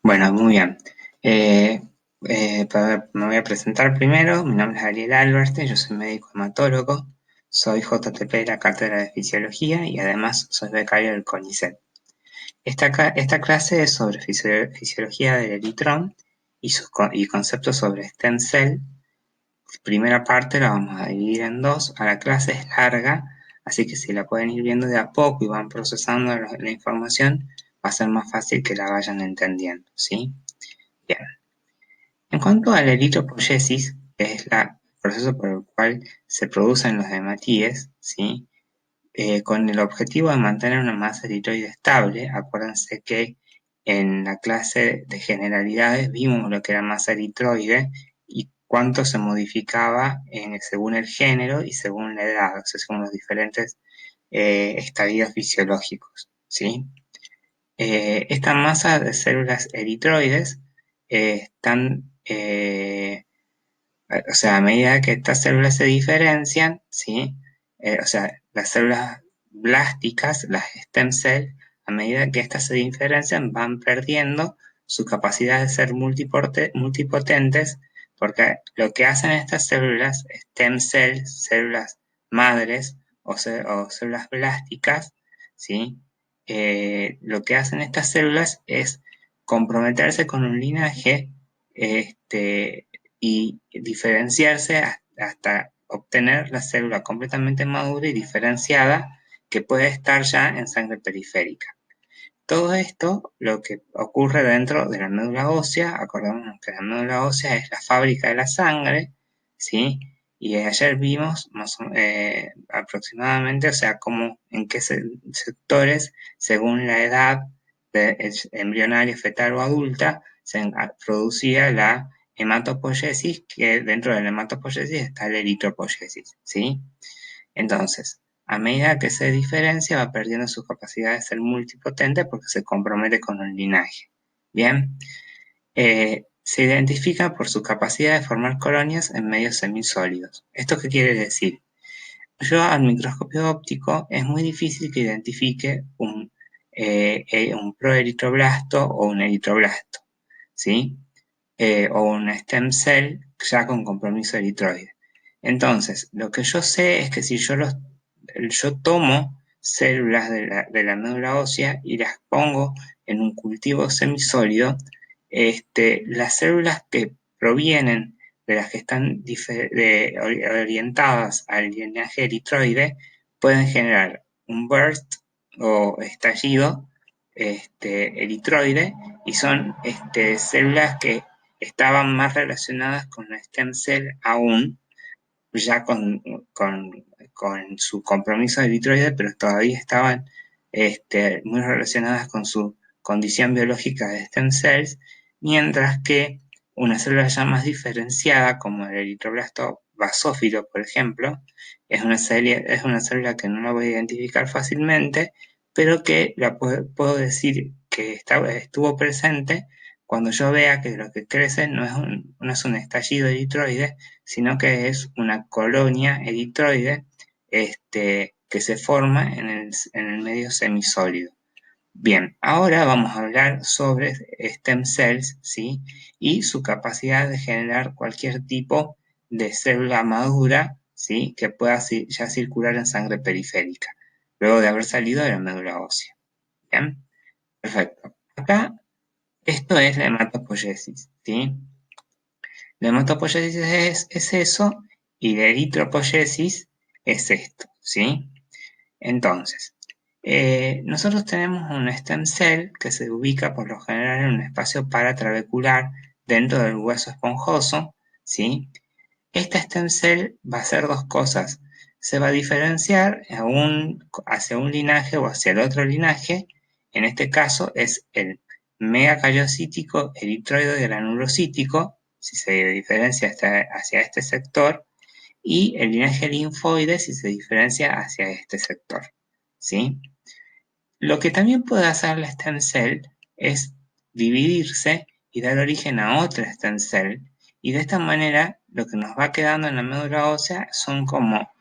Bueno, muy bien. Me voy a presentar primero. Mi nombre es Ariel Alberte, yo soy médico hematólogo, soy JTP de la Cátedra de Fisiología y además soy becario del CONICET. Esta clase es sobre fisiología del eritrón y conceptos sobre stem cell. Primera parte la vamos a dividir en dos. La clase es larga, así que si la pueden ir viendo de a poco y van procesando la información, va a ser más fácil que la vayan entendiendo, ¿sí? Bien. En cuanto a la eritropoyesis, que es el proceso por el cual se producen los hematíes, ¿sí? Con el objetivo de mantener una masa eritroide estable, acuérdense que en la clase de generalidades vimos lo que era masa eritroide y cuánto se modificaba según el género y según la edad, o sea, según los diferentes estadios fisiológicos, ¿sí? Esta masa de células eritroides están, o sea, a medida que estas células se diferencian, ¿sí? O sea, las células blásticas, las stem cells, a medida que estas se diferencian, van perdiendo su capacidad de ser multipotentes, porque lo que hacen estas células, stem cells, células madres o células blásticas, ¿sí? Lo que hacen estas células es comprometerse con un linaje y diferenciarse hasta obtener la célula completamente madura y diferenciada que puede estar ya en sangre periférica. Todo esto lo que ocurre dentro de la médula ósea. Acordémonos que la médula ósea es la fábrica de la sangre, ¿sí? Y ayer vimos aproximadamente, o sea, en qué sectores, según la edad embrionaria, fetal o adulta, se producía la hematopoiesis, que dentro de la hematopoiesis está la eritropoiesis, ¿sí? Entonces, a medida que se diferencia, va perdiendo su capacidad de ser multipotente porque se compromete con un linaje. Bien, se identifica por su capacidad de formar colonias en medios semisólidos. ¿Esto qué quiere decir? Yo al microscopio óptico es muy difícil que identifique un proeritroblasto o un eritroblasto, ¿sí? O un stem cell ya con compromiso eritroide. Entonces, lo que yo sé es que si yo tomo células de la médula ósea y las pongo en un cultivo semisólido, las células que provienen de las que están orientadas al linaje eritroide pueden generar un burst o estallido eritroide, y son células que estaban más relacionadas con la stem cell aún, ya con su compromiso eritroide, pero todavía estaban muy relacionadas con su condición biológica de stem cells, mientras que una célula ya más diferenciada, como el eritroblasto basófilo, por ejemplo, es una célula que no la voy a identificar fácilmente, pero que puedo decir que estuvo presente cuando yo vea que lo que crece no es un estallido eritroide, sino que es una colonia eritroide que se forma en el medio semisólido. Bien, ahora vamos a hablar sobre stem cells, ¿sí? Y su capacidad de generar cualquier tipo de célula madura, ¿sí? Que pueda ya circular en sangre periférica, luego de haber salido de la médula ósea. Bien, perfecto. Acá, esto es la hematopoiesis, ¿sí? La hematopoiesis es eso, y la eritropoiesis es esto, ¿sí? Entonces, nosotros tenemos un stem cell que se ubica por lo general en un espacio paratrabecular dentro del hueso esponjoso, ¿sí? Esta stem cell va a hacer dos cosas. Se va a diferenciar hacia un linaje o hacia el otro linaje. En este caso es el megacariocítico eritroide granulocítico, si se diferencia hacia este sector, y el linaje linfoide si se diferencia hacia este sector, ¿sí? Lo que también puede hacer la stem cell es dividirse y dar origen a otra stem cell, y de esta manera lo que nos va quedando en la médula ósea son como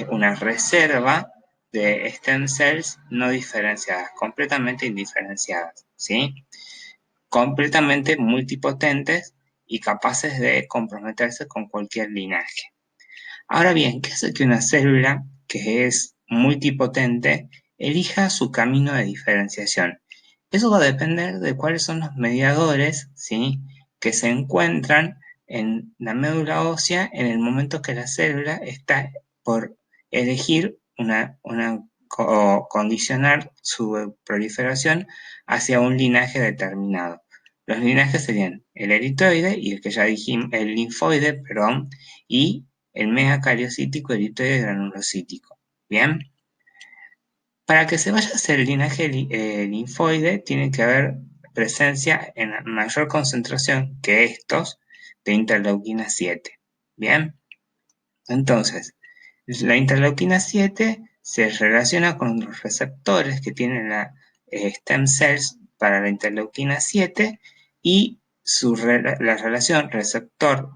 una reserva de stem cells no diferenciadas, completamente indiferenciadas, ¿sí? completamente multipotentes y capaces de comprometerse con cualquier linaje. Ahora bien, ¿qué hace que una célula que es multipotente elija su camino de diferenciación? Eso va a depender de cuáles son los mediadores, ¿sí?, que se encuentran en la médula ósea en el momento que la célula está por elegir condicionar su proliferación hacia un linaje determinado. Los linajes serían el eritroide y el que ya dijimos, el linfoide, perdón, y el megacariocítico, eritroide granulocítico. Bien. Para que se vaya a hacer el linaje linfoide, tiene que haber presencia en mayor concentración que estos de interleuquina 7. Bien. Entonces, la interleuquina 7 se relaciona con los receptores que tienen la stem cells para la interleuquina 7 y la relación receptor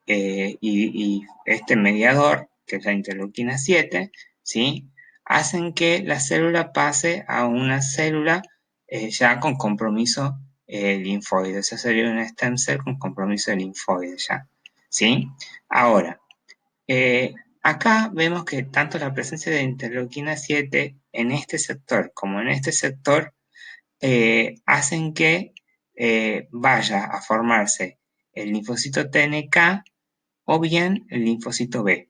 y este mediador, que es la interleuquina 7, ¿sí?, hacen que la célula pase a una célula ya con compromiso linfoide. Esa sería una stem cell con compromiso de linfoide ya, ¿sí? Ahora, acá vemos que tanto la presencia de interleuquina 7 en este sector como en este sector hacen que vaya a formarse el linfocito TNK o bien el linfocito B.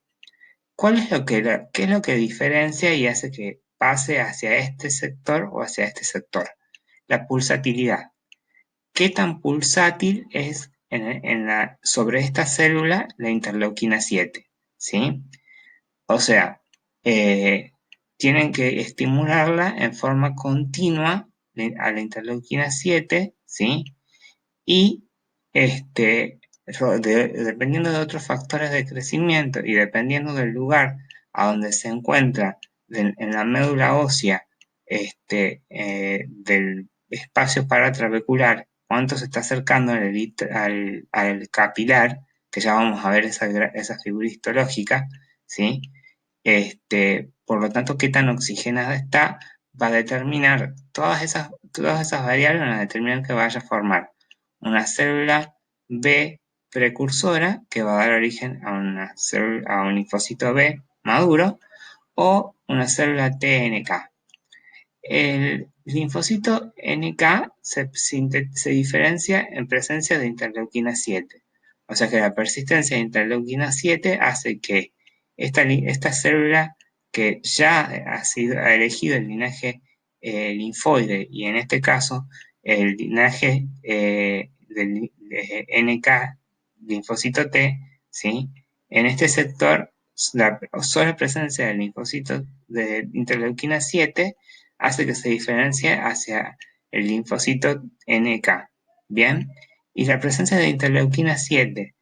¿Qué es lo que diferencia y hace que pase hacia este sector o hacia este sector? La pulsatilidad. ¿Qué tan pulsátil es sobre esta célula la interleuquina 7? ¿Sí? O sea, tienen que estimularla en forma continua a la interleuquina 7, ¿sí? Y dependiendo de otros factores de crecimiento y dependiendo del lugar a donde se encuentra en la médula ósea del espacio paratrabecular, cuánto se está acercando al capilar, que ya vamos a ver esa figura histológica, ¿sí? Por lo tanto, qué tan oxigenada está, va a determinar todas esas variables, van a determinar que vaya a formar una célula B precursora que va a dar origen a un linfocito B maduro o una célula TNK. El linfocito NK se diferencia en presencia de interleuquina 7. O sea que la persistencia de interleuquina 7 hace que esta célula que ya ha elegido el linaje linfoide y en este caso el linaje de NK linfocito T, ¿sí?, en este sector la sola presencia del linfocito de interleuquina 7 hace que se diferencie hacia el linfocito NK. Bien, y la presencia de interleuquina 7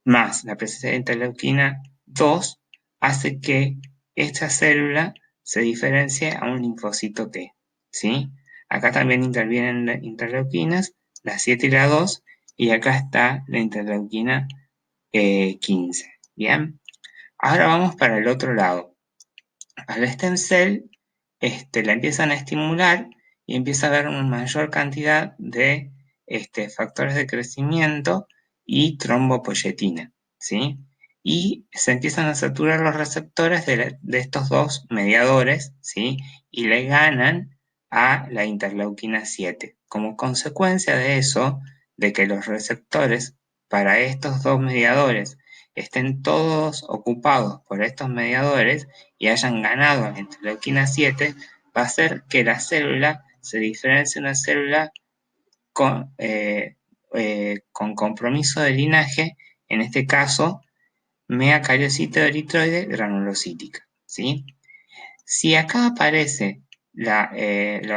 más la presencia de interleuquina 2 hace que esta célula se diferencie a un linfocito T, ¿sí? Acá también intervienen las interleuquinas, la 7 y la 2, y acá está la interleuquina 15, ¿bien? Ahora vamos para el otro lado. Al stem cell la empiezan a estimular y empieza a haber una mayor cantidad de factores de crecimiento y trombopoyetina, ¿sí? Y se empiezan a saturar los receptores de estos dos mediadores, ¿sí? Y le ganan a la interleuquina 7. Como consecuencia de eso, de que los receptores para estos dos mediadores estén todos ocupados por estos mediadores y hayan ganado a la interleuquina 7, va a hacer que la célula se diferencie de una célula con compromiso de linaje, en este caso, megacariocito eritroide granulocítica, ¿sí? Si acá aparece la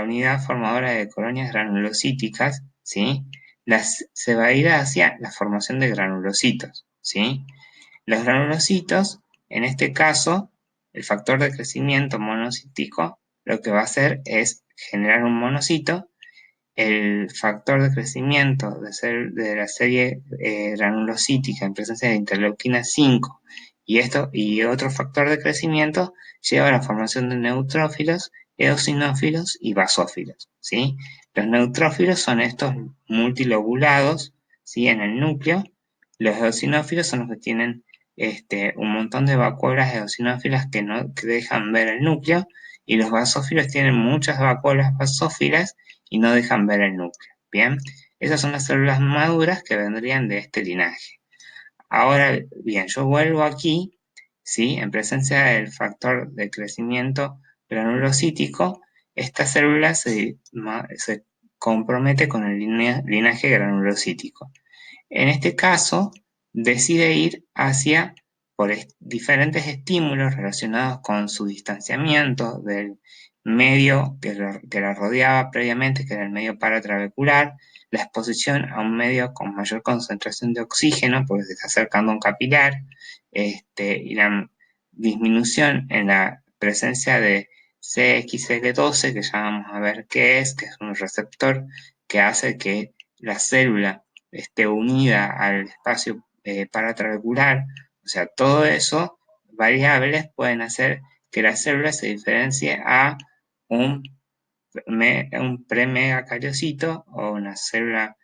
unidad formadora de colonias granulocíticas, ¿sí?, se va a ir hacia la formación de granulocitos, ¿sí? Los granulocitos, en este caso, el factor de crecimiento monocítico, lo que va a hacer es generar un monocito. El factor de crecimiento de la serie granulocítica en presencia de interleuquina 5 y otro factor de crecimiento lleva a la formación de neutrófilos, eosinófilos y basófilos, ¿sí? Los neutrófilos son estos multilobulados, ¿sí? En el núcleo. Los eosinófilos son los que tienen un montón de vacuolas eosinófilas que dejan ver el núcleo, y los basófilos tienen muchas vacuolas basófilas y no dejan ver el núcleo. Bien, esas son las células maduras que vendrían de este linaje. Ahora bien, yo vuelvo aquí, ¿sí? En presencia del factor de crecimiento granulocítico, esta célula se compromete con el linaje granulocítico. En este caso, decide ir hacia, por diferentes estímulos relacionados con su distanciamiento del medio que la rodeaba previamente, que era el medio paratrabecular, la exposición a un medio con mayor concentración de oxígeno, porque se está acercando a un capilar, y la disminución en la presencia de CXL12, que ya vamos a ver qué es, que es un receptor que hace que la célula esté unida al espacio paratrabecular. O sea, todo eso, variables, pueden hacer que la célula se diferencie a un, un premegacariocito o una célula,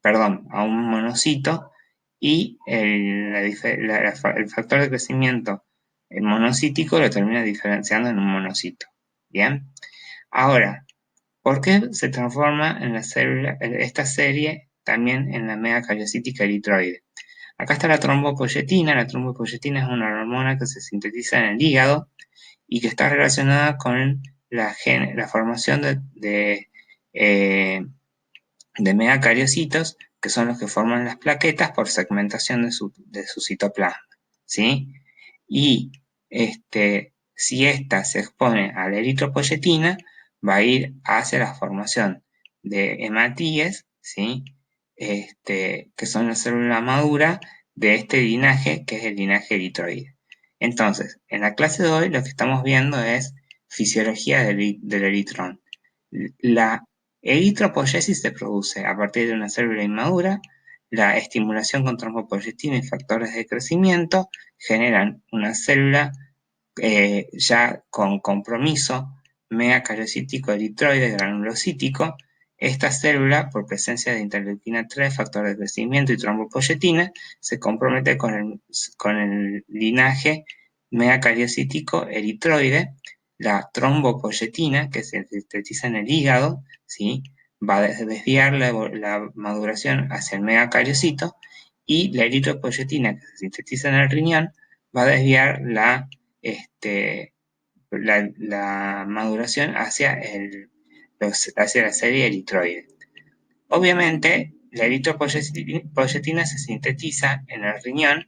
perdón, a un monocito, y el factor de crecimiento monocítico lo termina diferenciando en un monocito. Bien, ahora, ¿por qué se transforma en la célula, esta serie también en la megacariocítica eritroide? Acá está la trombopoyetina. La trombopoyetina es una hormona que se sintetiza en el hígado y que está relacionada con la formación de megacariocitos, que son los que forman las plaquetas por segmentación de su citoplasma, ¿sí? Y si ésta se expone a la eritropoyetina, va a ir hacia la formación de hematíes, ¿sí? Que son la célula madura de este linaje, que es el linaje eritroide. Entonces, en la clase de hoy lo que estamos viendo es fisiología del eritrón. La eritropoyesis se produce a partir de una célula inmadura. La estimulación con trombopoyetina y factores de crecimiento generan una célula ya con compromiso megacariocítico eritroide granulocítico. Esta célula, por presencia de interleuquina 3, factor de crecimiento y trombopoyetina, se compromete con el linaje megacariocítico eritroide. La trombopoyetina, que se sintetiza en el hígado, ¿sí? Va a desviar la maduración hacia el megacariocito, y la eritropoyetina, que se sintetiza en el riñón, va a desviar la maduración hacia la serie eritroide. Obviamente, la eritropoyetina se sintetiza en el riñón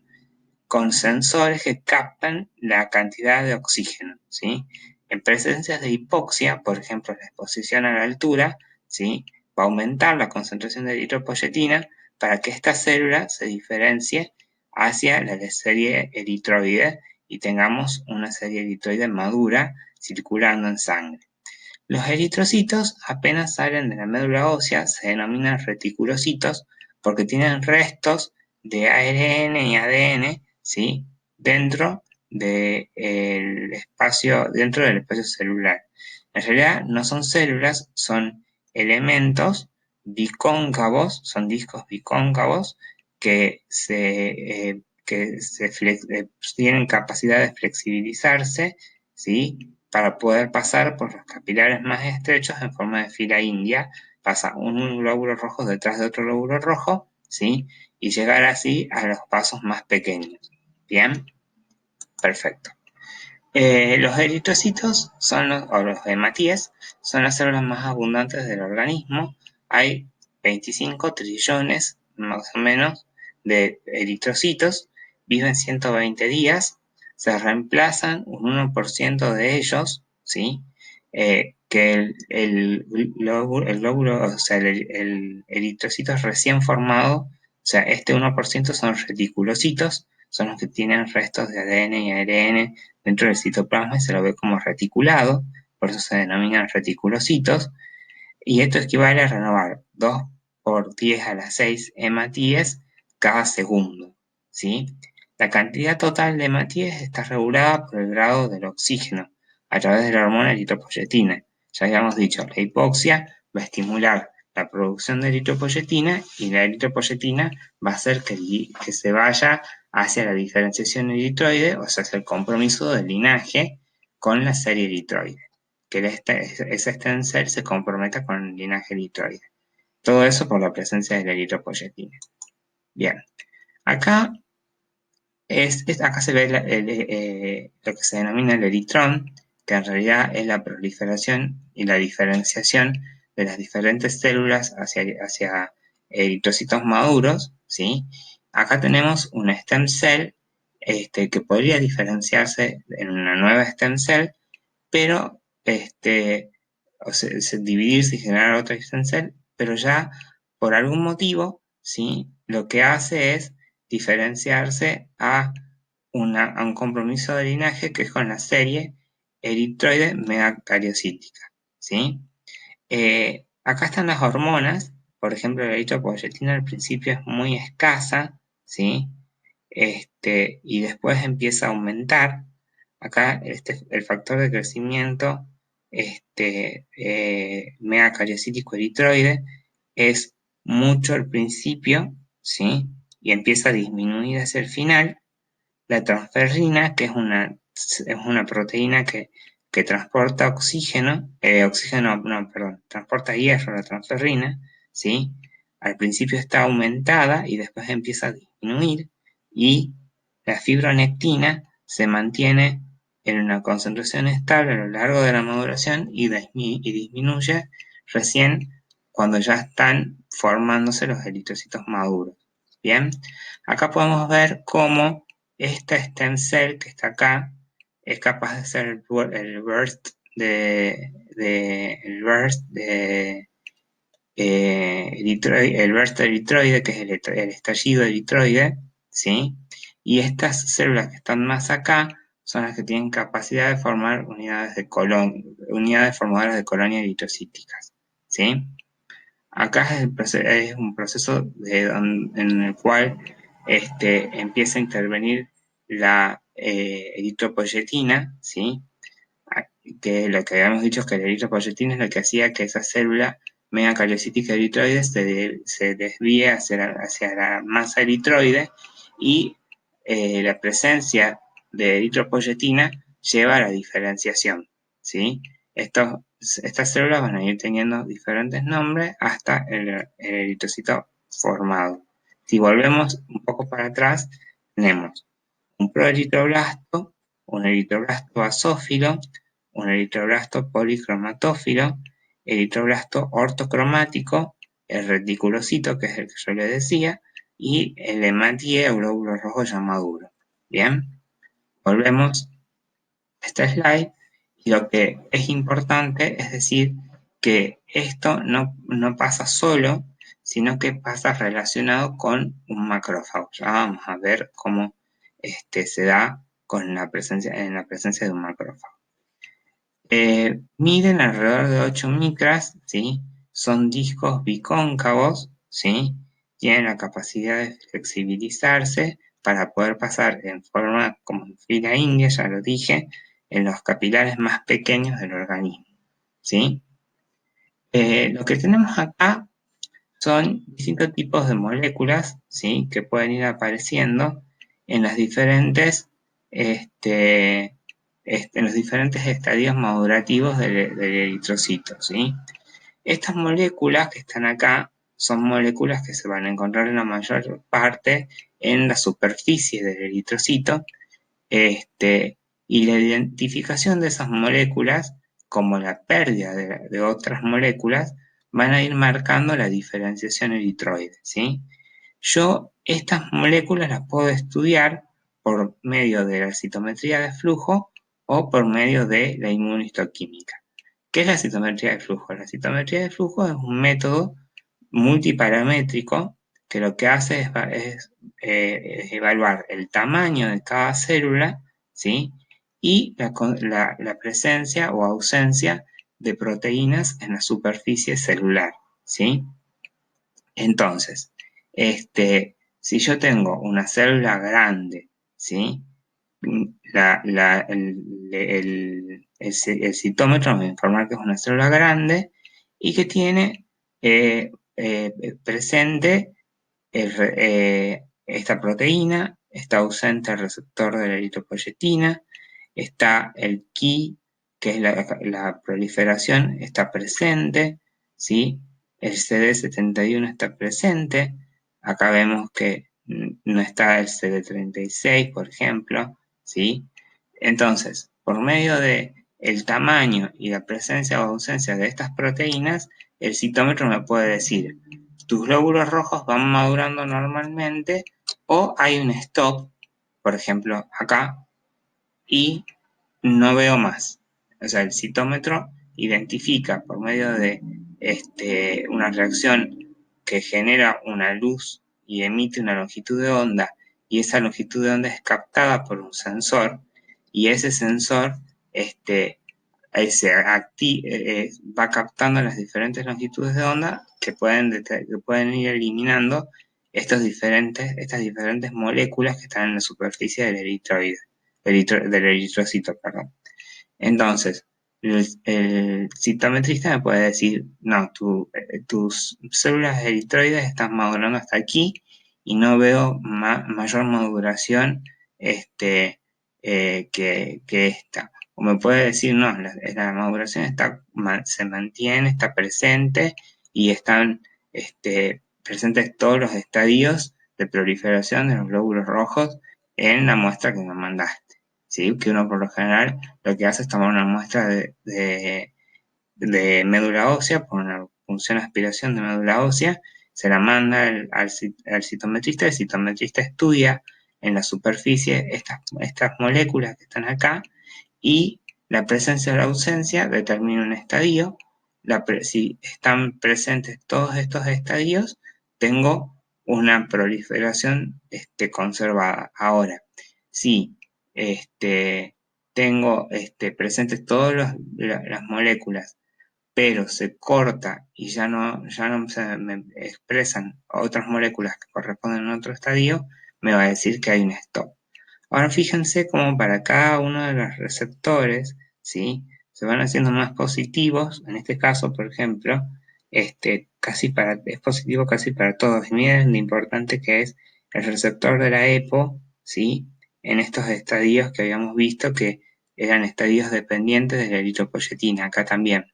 con sensores que captan la cantidad de oxígeno, ¿sí? En presencias de hipoxia, por ejemplo, la exposición a la altura, ¿sí? Va a aumentar la concentración de eritropoyetina para que esta célula se diferencie hacia la serie eritroide y tengamos una serie eritroide madura circulando en sangre. Los eritrocitos apenas salen de la médula ósea se denominan reticulocitos porque tienen restos de ARN y ADN, ¿sí? dentro del espacio celular. En realidad no son células, son elementos bicóncavos, son discos bicóncavos que tienen capacidad de flexibilizarse, ¿sí? Para poder pasar por los capilares más estrechos en forma de fila india. Pasa un glóbulo rojo detrás de otro glóbulo rojo, ¿sí? Y llegar así a los vasos más pequeños. ¿Bien? Perfecto. Los eritrocitos o los hematíes son las células más abundantes del organismo. Hay 25 trillones, más o menos, de eritrocitos. Viven 120 días. Se reemplazan un 1% de ellos, ¿sí? Que glóbulo, o sea, el eritrocito recién formado, o sea, este 1% son reticulocitos, son los que tienen restos de ADN y ARN dentro del citoplasma y se lo ve como reticulado, por eso se denominan reticulocitos, y esto equivale a renovar 2 por 10 a la 6 hematíes cada segundo, ¿sí? La cantidad total de hematíes está regulada por el grado del oxígeno a través de la hormona eritropoyetina, ya habíamos dicho, la hipoxia va a estimular la producción de eritropoyetina y la eritropoyetina va a hacer que se vaya hacia la diferenciación eritroide, o sea, hacia el compromiso del linaje con la serie eritroide, que ese stem cell se comprometa con el linaje eritroide. Todo eso por la presencia de la eritropoyetina. Bien, acá acá se ve lo que se denomina el eritrón, que en realidad es la proliferación y la diferenciación de las diferentes células hacia eritrocitos maduros, ¿sí? Acá tenemos un stem cell que podría diferenciarse en una nueva stem cell, pero dividirse y generar otra stem cell, pero ya por algún motivo, ¿sí? Lo que hace es diferenciarse a un compromiso de linaje que es con la serie eritroide megacariocítica, ¿sí? Acá están las hormonas, por ejemplo, la eritropoyetina al principio es muy escasa, ¿sí? Y después empieza a aumentar. Acá el factor de crecimiento megacariocítico eritroide es mucho al principio, ¿sí? Y empieza a disminuir hacia el final. La transferrina, que es una proteína que transporta transporta hierro, la transferrina, ¿sí? Al principio está aumentada y después empieza a disminuir, y la fibronectina se mantiene en una concentración estable a lo largo de la maduración y disminuye recién cuando ya están formándose los eritrocitos maduros. Bien, acá podemos ver cómo esta stem cell que está acá es capaz de hacer el burst eritroide, que es el estallido eritroide, ¿sí? Y estas células que están más acá son las que tienen capacidad de formar unidades formadoras de colonia eritrocíticas, ¿sí? Acá es un proceso en el cual empieza a intervenir la eritropoyetina, ¿sí? Que lo que habíamos dicho es que la eritropoyetina es lo que hacía que esa célula megacariocítica eritroide se desvíe hacia la masa eritroide, y la presencia de eritropoyetina lleva a la diferenciación, ¿sí? Estas células van a ir teniendo diferentes nombres hasta el eritrocito formado. Si volvemos un poco para atrás, tenemos un proeritroblasto, un eritroblasto basófilo, un eritroblasto policromatófilo, eritroblasto ortocromático, el reticulocito, que es el que yo le decía, y el hematie o glóbulo rojo ya maduro. Bien, volvemos a este slide, y lo que es importante es decir que esto no pasa solo, sino que pasa relacionado con un macrófago. Ya vamos a ver cómo se da en la presencia de un macrófago. Miden alrededor de 8 micras, ¿sí? Son discos bicóncavos, ¿sí? Tienen la capacidad de flexibilizarse para poder pasar en forma como en fila india, ya lo dije, en los capilares más pequeños del organismo, ¿sí? Lo que tenemos acá son distintos tipos de moléculas, ¿sí? Que pueden ir apareciendo en las en los diferentes estadios madurativos del eritrocito, ¿sí? Estas moléculas que están acá son moléculas que se van a encontrar en la mayor parte en la superficie del eritrocito, y la identificación de esas moléculas, como la pérdida de otras moléculas, van a ir marcando la diferenciación eritroide, ¿sí? Yo estas moléculas las puedo estudiar por medio de la citometría de flujo o por medio de la inmunohistoquímica. ¿Qué es la citometría de flujo? La citometría de flujo es un método multiparamétrico que lo que hace es evaluar el tamaño de cada célula, ¿sí? Y la presencia o ausencia de proteínas en la superficie celular, ¿sí? Entonces, si yo tengo una célula grande, ¿sí? el citómetro me va a informar que es una célula grande y que tiene presente esta proteína, está ausente el receptor de la eritropoyetina, está el Ki, que es la proliferación, está presente, ¿sí? El CD71 está presente, acá vemos que no está el CD36, por ejemplo, ¿sí? Entonces, por medio de el tamaño y la presencia o ausencia de estas proteínas, el citómetro me puede decir, tus glóbulos rojos van madurando normalmente o hay un stop, por ejemplo, acá, y no veo más. O sea, el citómetro identifica por medio de una reacción que genera una luz y emite una longitud de onda, y esa longitud de onda es captada por un sensor, y ese sensor va captando las diferentes longitudes de onda que pueden ir eliminando estas diferentes moléculas que están en la superficie del del eritrocito, perdón. Entonces, el citometrista me puede decir, no, tus células eritroides están madurando hasta aquí y no veo mayor maduración que esta. O me puede decir, no, la maduración se mantiene, está presente y están presentes todos los estadios de proliferación de los glóbulos rojos en la muestra que me mandaste. ¿Sí? Que uno por lo general lo que hace es tomar una muestra de médula ósea por una punción de aspiración de médula ósea, se la manda al citometrista, el citometrista estudia en la superficie estas moléculas que están acá y la presencia o la ausencia determina un estadio. Si están presentes todos estos estadios, tengo una proliferación conservada. Ahora, si tengo presentes todas las moléculas, pero se corta y ya no se me expresan otras moléculas que corresponden a otro estadio, me va a decir que hay un stop. Ahora fíjense cómo para cada uno de los receptores, ¿sí? Se van haciendo más positivos. En este caso, por ejemplo, es positivo casi para todos. Y miren lo importante que es el receptor de la EPO, ¿sí? En estos estadios que habíamos visto que eran estadios dependientes de la eritropoyetina, acá también.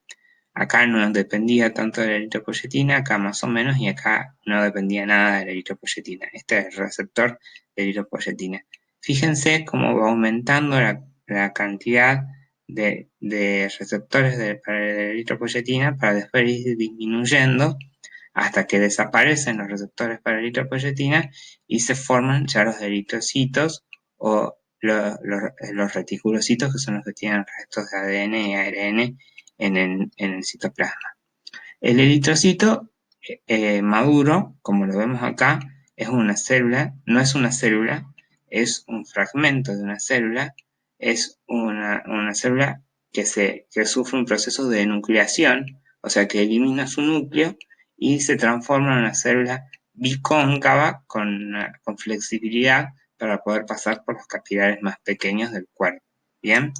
Acá no dependía tanto de la eritropoyetina, acá más o menos, y acá no dependía nada de la eritropoyetina. Este es el receptor de eritropoyetina. Fíjense cómo va aumentando la cantidad de receptores para la eritropoyetina para después ir disminuyendo hasta que desaparecen los receptores para eritropoyetina y se forman ya los eritrocitos o los reticulocitos, que son los que tienen restos de ADN y ARN en el citoplasma. El eritrocito maduro, como lo vemos acá, es una célula, no es una célula, es un fragmento de una célula, es una célula que sufre un proceso de nucleación, o sea que elimina su núcleo y se transforma en una célula bicóncava con flexibilidad para poder pasar por los capilares más pequeños del cuerpo. Bien,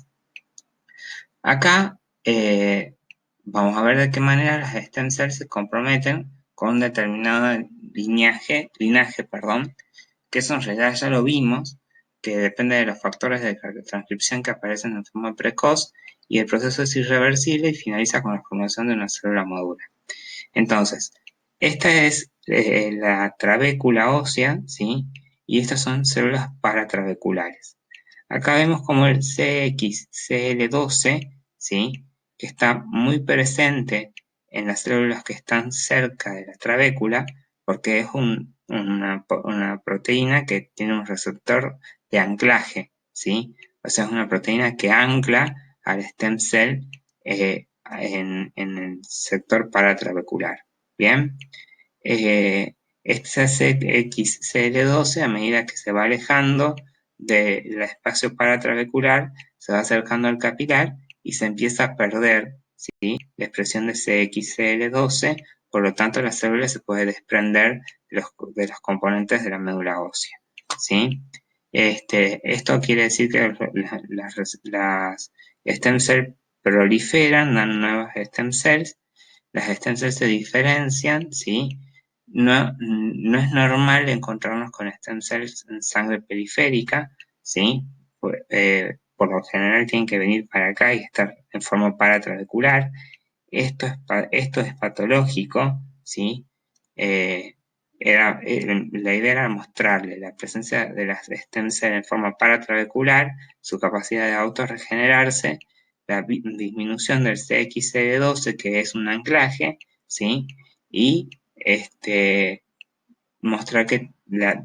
acá vamos a ver de qué manera las stem cells se comprometen con determinado linaje, que eso en realidad ya lo vimos, que depende de los factores de transcripción que aparecen en forma precoz, y el proceso es irreversible y finaliza con la formación de una célula madura. Entonces, esta es la trabécula ósea, ¿sí? Y estas son células paratrabeculares. Acá vemos como el CXCL12, ¿sí? Que está muy presente en las células que están cerca de la trabécula, porque es una proteína que tiene un receptor de anclaje, ¿sí? O sea, es una proteína que ancla al stem cell en el sector paratrabecular. Bien, este XCL12, a medida que se va alejando del espacio paratrabecular, se va acercando al capilar y se empieza a perder, ¿sí? La expresión de CXCL12, por lo tanto la célula se puede desprender de los componentes de la médula ósea, ¿sí? Esto quiere decir que stem cells proliferan, dan nuevas stem cells. Las stem cells se diferencian, ¿sí? No es normal encontrarnos con stem cells en sangre periférica, ¿sí? Por lo general tienen que venir para acá y estar en forma paratrabecular. Esto es patológico, ¿sí? Eh, la idea era mostrarle la presencia de las stem cells en forma paratrabecular, su capacidad de autorregenerarse, la disminución del CXCD12, que es un anclaje, ¿sí? Y mostrar que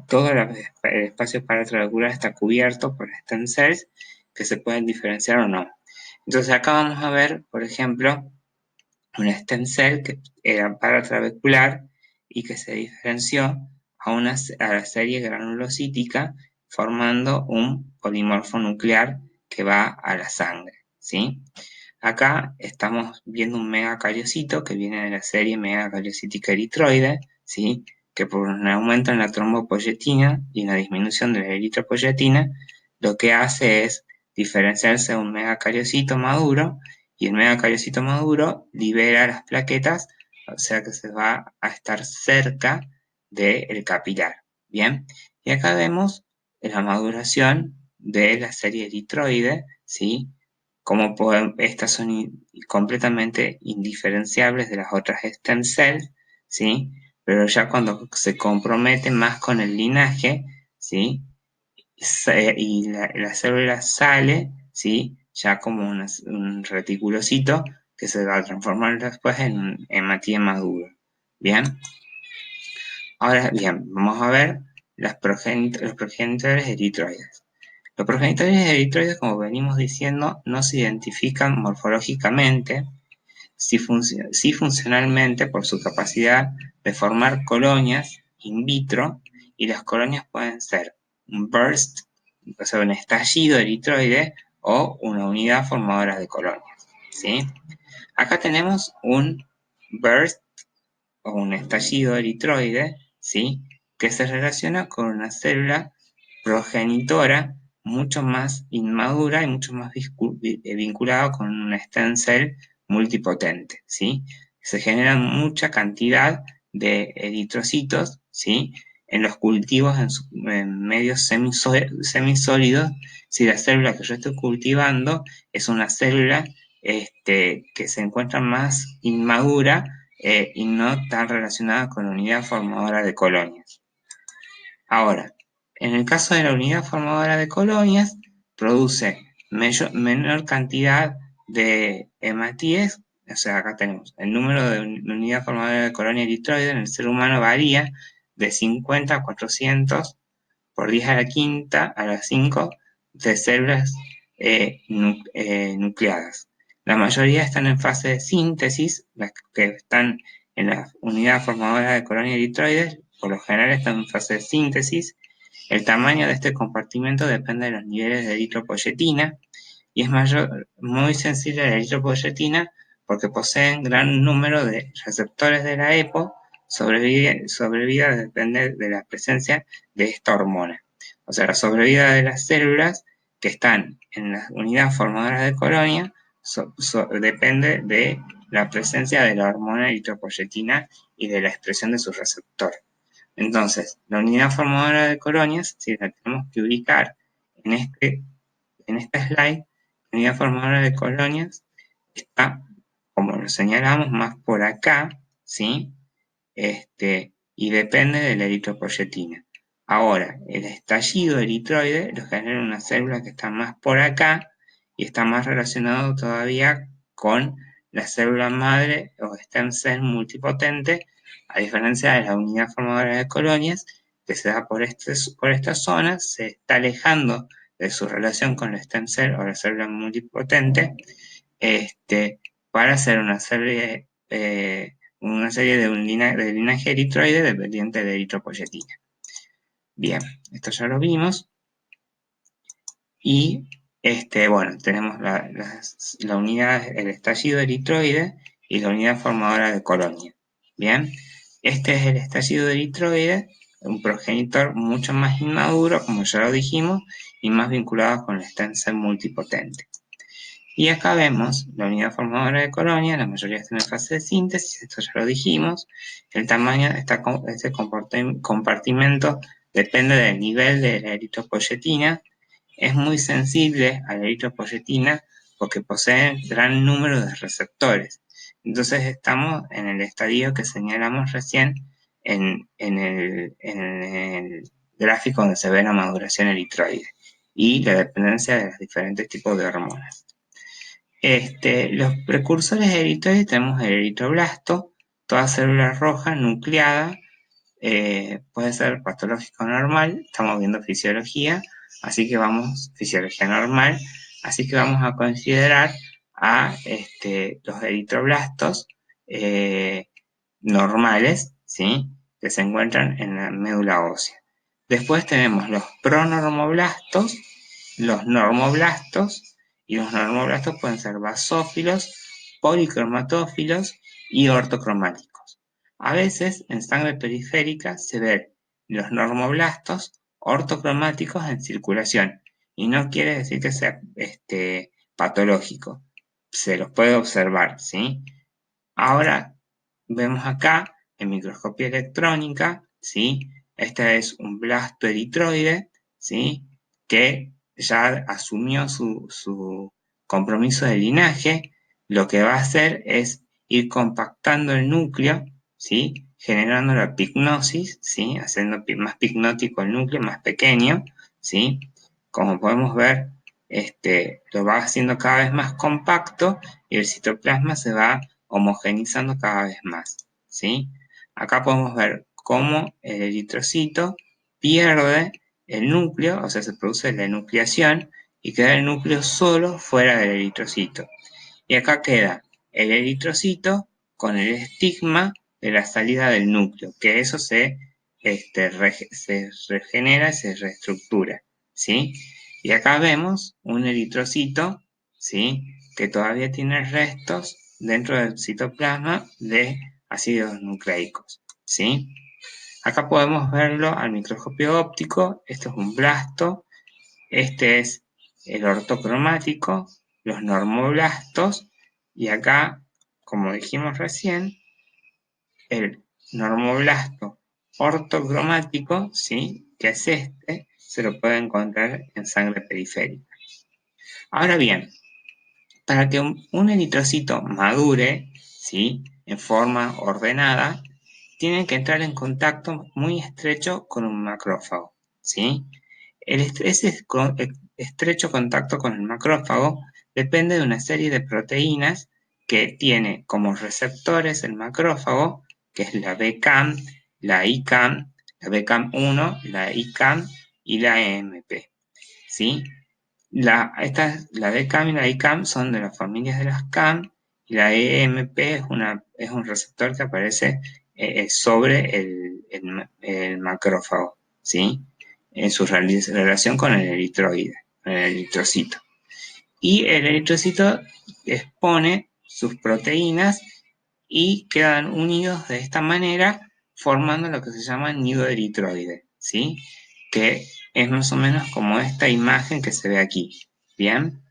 todo el espacio paratrabecular está cubierto por stem cells que se pueden diferenciar o no. Entonces acá vamos a ver, por ejemplo, un stem cell que era paratrabecular y que se diferenció a la serie granulocítica formando un polimorfo nuclear que va a la sangre, ¿sí? Acá estamos viendo un megacariocito que viene de la serie megacariocítica eritroide, ¿sí? Que por un aumento en la trombopoyetina y una disminución de la eritropoyetina, lo que hace es diferenciarse de un megacariocito maduro, y el megacariocito maduro libera las plaquetas, o sea que se va a estar cerca del capilar, ¿bien? Y acá vemos la maduración de la serie eritroide, ¿sí? Como estas son completamente indiferenciables de las otras stem cells, ¿sí? Pero ya cuando se comprometen más con el linaje, ¿sí? Y la célula sale, ¿sí? Ya como un reticulocito que se va a transformar después en un hematía maduro. ¿Bien? Ahora bien, vamos a ver los progenitores eritroides. Los progenitores eritroides, como venimos diciendo, no se identifican morfológicamente, sí funcionalmente por su capacidad de formar colonias in vitro, y las colonias pueden ser un burst, o sea, un estallido eritroide o una unidad formadora de colonias, ¿sí? Acá tenemos un burst o un estallido eritroide, ¿sí? Que se relaciona con una célula progenitora mucho más inmadura y mucho más vinculada con un stem cell multipotente, ¿sí? Se genera mucha cantidad de eritrocitos, ¿sí? En los cultivos en medios semisólidos, si la célula que yo estoy cultivando es una célula que se encuentra más inmadura y no tan relacionada con la unidad formadora de colonias. Ahora, en el caso de la unidad formadora de colonias, produce menor cantidad de hematíes, o sea, acá tenemos el número de unidad formadora de colonia eritroide en el ser humano varía de 50 a 400 por 10 a la quinta a las 5 de células nucleadas. La mayoría están en fase de síntesis, las que están en la unidad formadora de colonia eritroides, por lo general están en fase de síntesis. El tamaño de este compartimento depende de los niveles de eritropoyetina y es muy sensible a la eritropoyetina porque poseen gran número de receptores de la EPO. Sobrevida depende de la presencia de esta hormona. O sea, la sobrevida de las células que están en la unidad formadora de colonia depende de la presencia de la hormona eritropoyetina y de la expresión de su receptor. Entonces, la unidad formadora de colonias, si la tenemos que ubicar en esta slide, la unidad formadora de colonias está, como lo señalamos, más por acá, ¿sí? Y depende de la eritropoyetina. Ahora, el estallido eritroide lo genera una célula que está más por acá y está más relacionado todavía con la célula madre o stem cell multipotente, a diferencia de la unidad formadora de colonias, que se da por esta zona, se está alejando de su relación con el stem cell o la célula multipotente, para hacer una serie de linaje eritroide dependiente de eritropoyetina. Bien, esto ya lo vimos. Y bueno, tenemos la unidad, el estallido eritroide y la unidad formadora de colonia. Bien, este es el estallido eritroide, un progenitor mucho más inmaduro, como ya lo dijimos, y más vinculado con el stem cell multipotente. Y acá vemos la unidad formadora de colonia, la mayoría están en fase de síntesis, esto ya lo dijimos. El tamaño de este compartimento depende del nivel de la eritropoyetina. Es muy sensible a la eritropoyetina porque posee gran número de receptores. Entonces estamos en el estadio que señalamos recién en el gráfico donde se ve la maduración eritroide y la dependencia de los diferentes tipos de hormonas. Los precursores eritroides tenemos el eritroblasto, toda célula roja nucleada, puede ser patológico normal, estamos viendo fisiología, fisiología normal, así que vamos a considerar a los eritroblastos normales, ¿sí? Que se encuentran en la médula ósea. Después tenemos los pronormoblastos, los normoblastos, y los normoblastos pueden ser basófilos, policromatófilos y ortocromáticos. A veces en sangre periférica se ven los normoblastos ortocromáticos en circulación y no quiere decir que sea patológico. Se los puede observar, ¿sí? Ahora vemos acá en microscopía electrónica, ¿sí? Este es un blasto eritroide, ¿sí? Que ya asumió su compromiso de linaje. Lo que va a hacer es ir compactando el núcleo, ¿sí? Generando la pignosis, ¿sí? Haciendo más picnótico el núcleo, más pequeño, ¿sí? Como podemos ver, lo va haciendo cada vez más compacto y el citoplasma se va homogenizando cada vez más, ¿sí? Acá podemos ver cómo el eritrocito pierde el núcleo, o sea, se produce la enucleación y queda el núcleo solo fuera del eritrocito. Y acá queda el eritrocito con el estigma de la salida del núcleo, que eso se regenera, se reestructura, ¿sí? Y acá vemos un eritrocito, ¿sí? Que todavía tiene restos dentro del citoplasma de ácidos nucleicos, ¿sí? Acá podemos verlo al microscopio óptico. Esto es un blasto, este es el ortocromático, los normoblastos, y acá, como dijimos recién, el normoblasto ortocromático, ¿sí? Que es se lo puede encontrar en sangre periférica. Ahora bien, para que un eritrocito madure, ¿sí? En forma ordenada, tiene que entrar en contacto muy estrecho con un macrófago, ¿sí? Ese estrecho contacto con el macrófago depende de una serie de proteínas que tiene como receptores el macrófago, que es la BCAM, la ICAM, la BCAM1, la ICAM y la EMP, ¿sí? La BCAM y la ICAM son de las familias de las CAM y la EMP es un receptor que aparece sobre el macrófago, ¿sí? En su relación con el eritroide, con el eritrocito. Y el eritrocito expone sus proteínas y quedan unidos de esta manera formando lo que se llama nido eritroide, ¿sí? Que es más o menos como esta imagen que se ve aquí, ¿bien?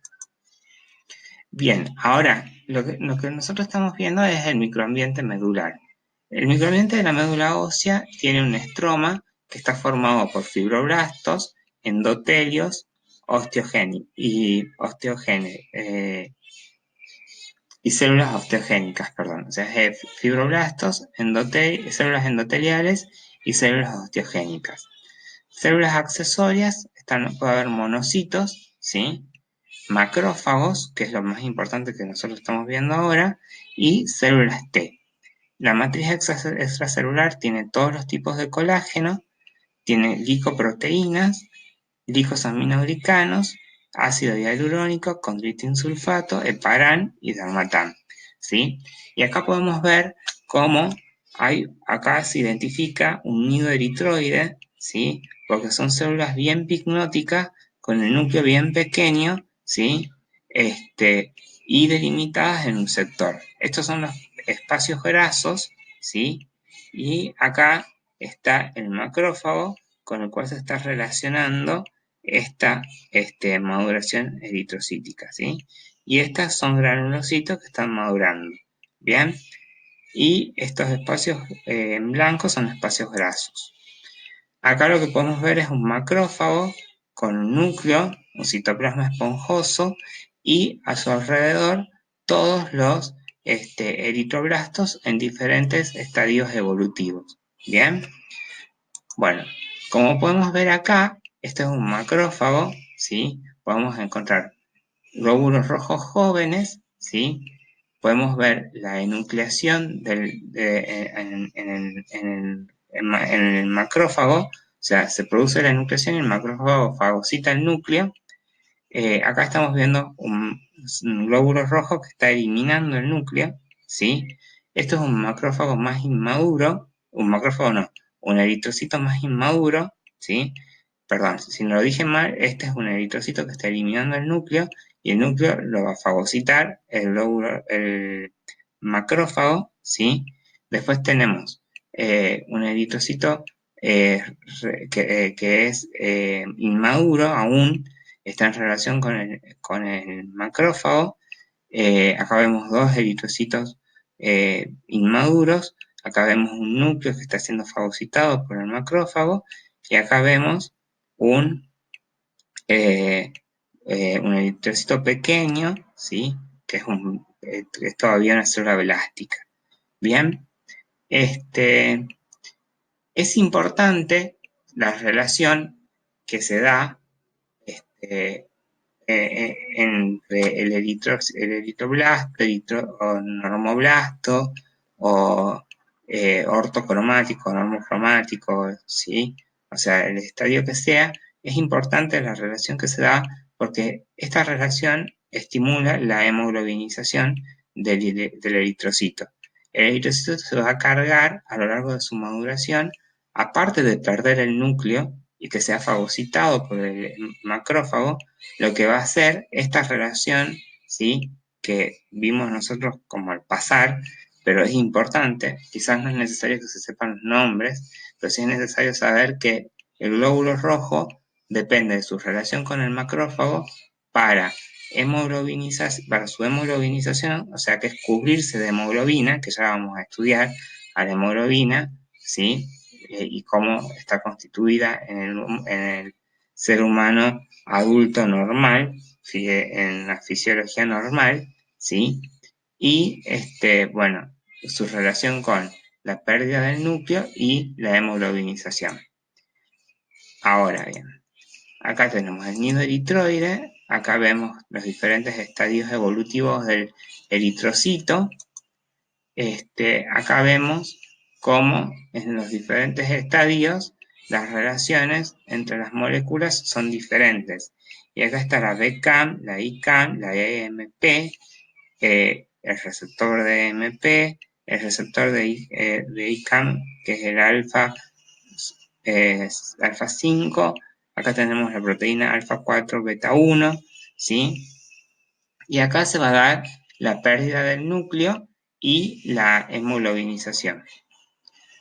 Bien, ahora lo que nosotros estamos viendo es el microambiente medular. El microambiente de la médula ósea tiene un estroma que está formado por fibroblastos, endotelios y células osteogénicas, perdón. O sea, fibroblastos, células endoteliales y células osteogénicas. Células accesorias, puede haber monocitos, ¿sí? Macrófagos, que es lo más importante que nosotros estamos viendo ahora, y células T. La matriz extracelular tiene todos los tipos de colágeno, tiene glicoproteínas, glicosaminoglicanos, ácido hialurónico, condroitin sulfato, heparan y dermatan, ¿sí? Y acá podemos ver cómo acá se identifica un nido eritroide, ¿sí? Porque son células bien picnóticas con el núcleo bien pequeño, ¿sí? Y delimitadas en un sector. Estos son los espacios grasos, ¿sí? Y acá está el macrófago con el cual se está relacionando esta maduración eritrocítica, ¿sí? y estas son granulocitos que están madurando. Bien, y estos espacios en blanco son espacios grasos. Acá lo que podemos ver es un macrófago con un núcleo, un citoplasma esponjoso y a su alrededor todos los eritroblastos en diferentes estadios evolutivos. Bien, bueno, como podemos ver acá, este es un macrófago, ¿sí? Podemos encontrar glóbulos rojos jóvenes, ¿sí? Podemos ver la enucleación en el macrófago, o sea, se produce la enucleación y el macrófago fagocita el núcleo. Acá estamos viendo un glóbulo rojo que está eliminando el núcleo, ¿sí? Esto es un macrófago más inmaduro, un macrófago no, un eritrocito más inmaduro, ¿sí? Perdón, si no lo dije mal, este es un eritrocito que está eliminando el núcleo y el núcleo lo va a fagocitar el macrófago, ¿sí? Después tenemos un eritrocito que es inmaduro aún, está en relación con el macrófago. Acá vemos dos eritrocitos inmaduros, acá vemos un núcleo que está siendo fagocitado por el macrófago y acá vemos un, eh, un eritrocito pequeño, ¿sí? Que es todavía una célula blástica. Bien, es importante la relación que se da este, entre el eritroblasto, o normoblasto, o ortocromático, normocromático, ¿sí? O sea, el estadio que sea, es importante la relación que se da porque esta relación estimula la hemoglobinización del eritrocito. El eritrocito se va a cargar a lo largo de su maduración, aparte de perder el núcleo y que sea fagocitado por el macrófago, lo que va a hacer esta relación, ¿sí? Que vimos nosotros como al pasar, pero es importante, quizás no es necesario que se sepan los nombres, pero sí es necesario saber que el glóbulo rojo depende de su relación con el macrófago para para su hemoglobinización, o sea que es cubrirse de hemoglobina, que ya vamos a estudiar a la hemoglobina, ¿sí? Y cómo está constituida en el ser humano adulto normal, en la fisiología normal, ¿sí? Y, bueno, su relación con la pérdida del núcleo y la hemoglobinización. Ahora bien, acá tenemos el nido eritroide, acá vemos los diferentes estadios evolutivos del eritrocito. Acá vemos cómo en los diferentes estadios las relaciones entre las moléculas son diferentes. Y acá está la BCAM, la ICAM, la EMP, el receptor de EMP, el receptor de ICAM, que es el alfa 5. Acá tenemos la proteína alfa 4 beta 1, ¿sí? Y acá se va a dar la pérdida del núcleo y la hemoglobinización.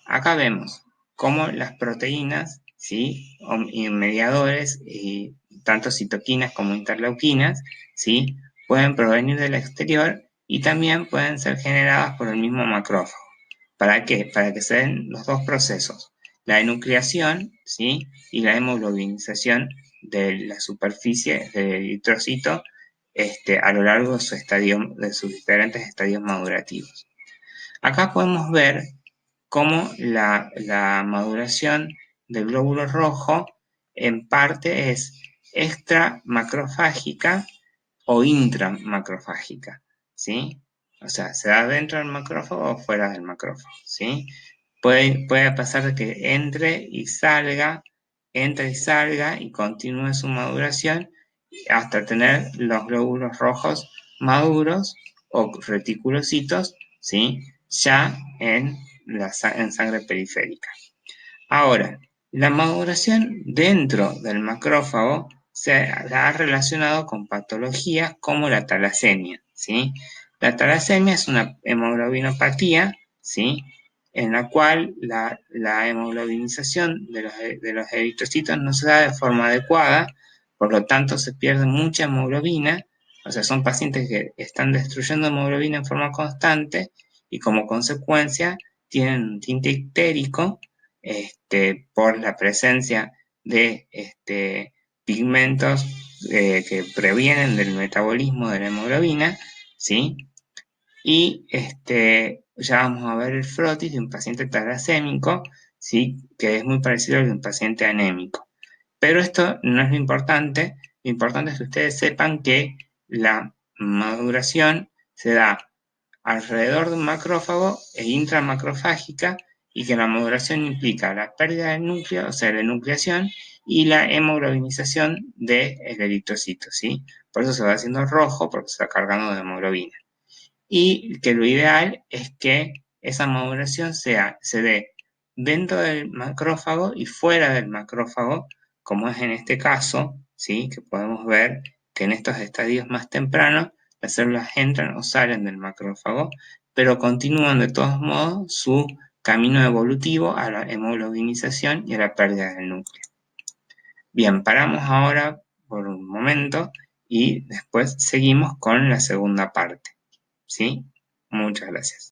Acá vemos cómo las proteínas, ¿sí? Y mediadores, y tanto citoquinas como interleuquinas, ¿sí? Pueden provenir del exterior y también pueden ser generadas por el mismo macrófago. ¿Para qué? Para que se den los dos procesos, la enucleación, ¿sí? Y la hemoglobinización de la superficie del eritrocito a lo largo de sus diferentes estadios madurativos. Acá podemos ver cómo la maduración del glóbulo rojo en parte es extramacrofágica o intramacrofágica, ¿sí? O sea, se da dentro del macrófago o fuera del macrófago, ¿sí? Puede pasar de que entre y salga y continúe su maduración hasta tener los glóbulos rojos maduros o reticulocitos, ¿sí? Ya en sangre periférica. Ahora, la maduración dentro del macrófago se la ha relacionado con patologías como la talasemia, ¿sí? La talasemia es una hemoglobinopatía, ¿sí? En la cual la hemoglobinización de los eritrocitos no se da de forma adecuada, por lo tanto se pierde mucha hemoglobina, O sea, son pacientes que están destruyendo hemoglobina en forma constante y como consecuencia tienen un tinte ictérico por la presencia de pigmentos que previenen del metabolismo de la hemoglobina, ¿sí? Y ya vamos a ver el frotis de un paciente talasémico, ¿sí? Que es muy parecido al de un paciente anémico. Pero esto no es lo importante es que ustedes sepan que la maduración se da alrededor de un macrófago e intramacrofágica y que la maduración implica la pérdida del núcleo, o sea, la enucleación y la hemoglobinización del eritrocito, ¿sí? Por eso se va haciendo rojo, porque se está cargando de hemoglobina y que lo ideal es que esa maduración se dé dentro del macrófago y fuera del macrófago, como es en este caso, ¿sí? Que podemos ver que en estos estadios más tempranos las células entran o salen del macrófago, pero continúan de todos modos su camino evolutivo a la hemoglobinización y a la pérdida del núcleo. Bien, paramos ahora por un momento y después seguimos con la segunda parte. ¿Sí? Muchas gracias.